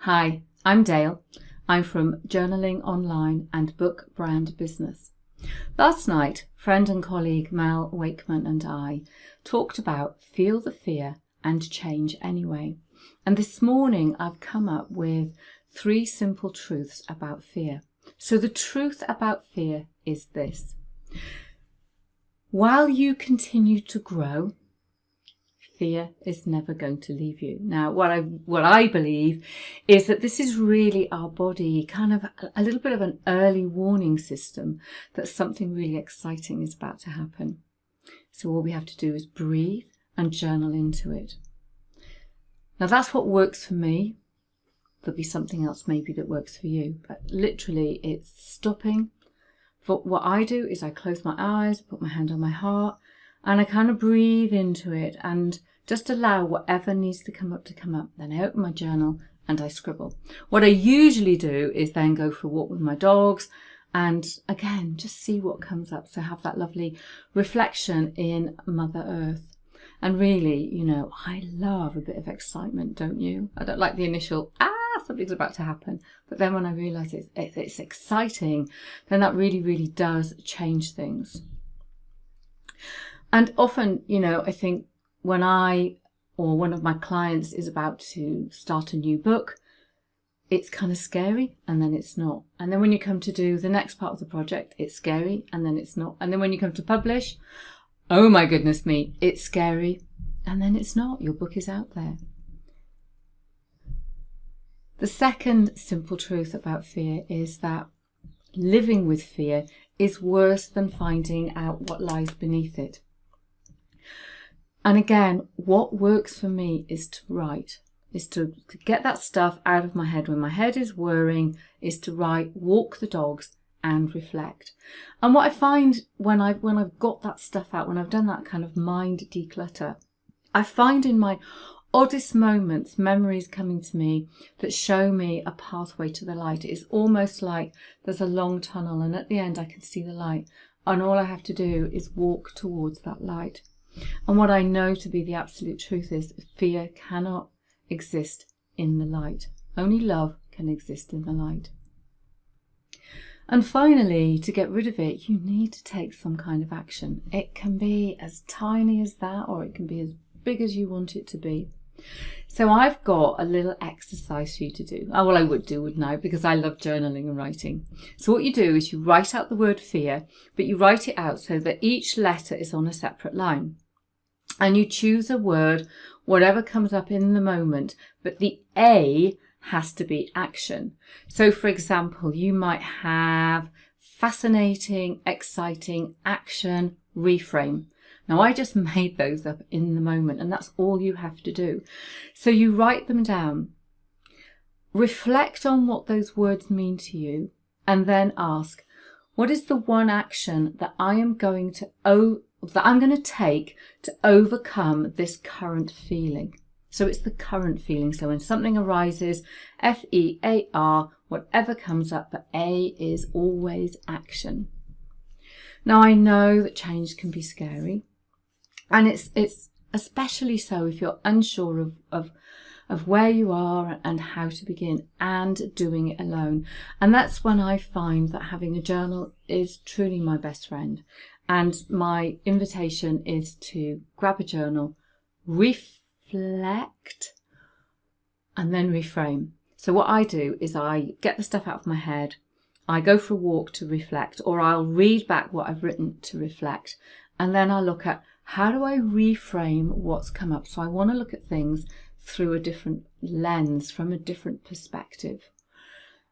Hi, I'm Dale. I'm from Journaling Online and Book Brand Business. Last night, friend and colleague Mel Wakeman and I talked about feel the fear and change anyway. And this morning I've come up with 3 simple truths about fear. So the truth about fear is this: while you continue to grow, fear is never going to leave you. Now, what I believe is that this is really our body, kind of a little bit of an early warning system that something really exciting is about to happen. So all we have to do is breathe and journal into it. Now, that's what works for me. There'll be something else maybe that works for you, but literally it's stopping. But what I do is I close my eyes, put my hand on my heart, and I kind of breathe into it and just allow whatever needs to come up. Then I open my journal and I scribble. What I usually do is then go for a walk with my dogs and again, just see what comes up. So have that lovely reflection in Mother Earth. And really, I love a bit of excitement, don't you? I don't like the initial, something's about to happen. But then when I realise it's exciting, then that really, really does change things. And often, I think when I or one of my clients is about to start a new book, it's kind of scary and then it's not. And then when you come to do the next part of the project, it's scary and then it's not. And then when you come to publish, oh my goodness me, it's scary and then it's not. Your book is out there. The second simple truth about fear is that living with fear is worse than finding out what lies beneath it. And again, what works for me is to write, is to get that stuff out of my head. When my head is whirring, is to write, walk the dogs and reflect. And what I find when I've got that stuff out, when I've done that kind of mind declutter, I find in my oddest moments, memories coming to me that show me a pathway to the light. It is almost like there's a long tunnel and at the end I can see the light. And all I have to do is walk towards that light. And what I know to be the absolute truth is fear cannot exist in the light. Only love can exist in the light. And finally, to get rid of it, you need to take some kind of action. It can be as tiny as that, or it can be as big as you want it to be. So I've got a little exercise for you to do. Oh, well, I would do, wouldn't I? Because I love journaling and writing. So what you do is you write out the word fear, but you write it out so that each letter is on a separate line. And you choose a word, whatever comes up in the moment, but the A has to be action. So for example, you might have fascinating, exciting, action, reframe. Now, I just made those up in the moment, and that's all you have to do. So you write them down, reflect on what those words mean to you, and then ask, what is the one action that I'm going to take to overcome this current feeling? So it's the current feeling. So when something arises, FEAR, whatever comes up, but A is always action. Now, I know that change can be scary. And it's especially so if you're unsure of where you are and how to begin and doing it alone. And that's when I find that having a journal is truly my best friend. And my invitation is to grab a journal, reflect, and then reframe. So what I do is I get the stuff out of my head, I go for a walk to reflect, or I'll read back what I've written to reflect. And then I'll look at how do I reframe what's come up. So I want to look at things through a different lens, from a different perspective.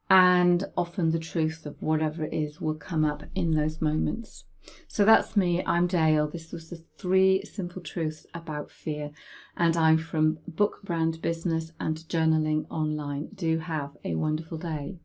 And often the truth of whatever it is will come up in those moments. So that's me. I'm Dale. This was the 3 simple truths about fear. And I'm from Book Brand Business and Journaling Online. Do have a wonderful day.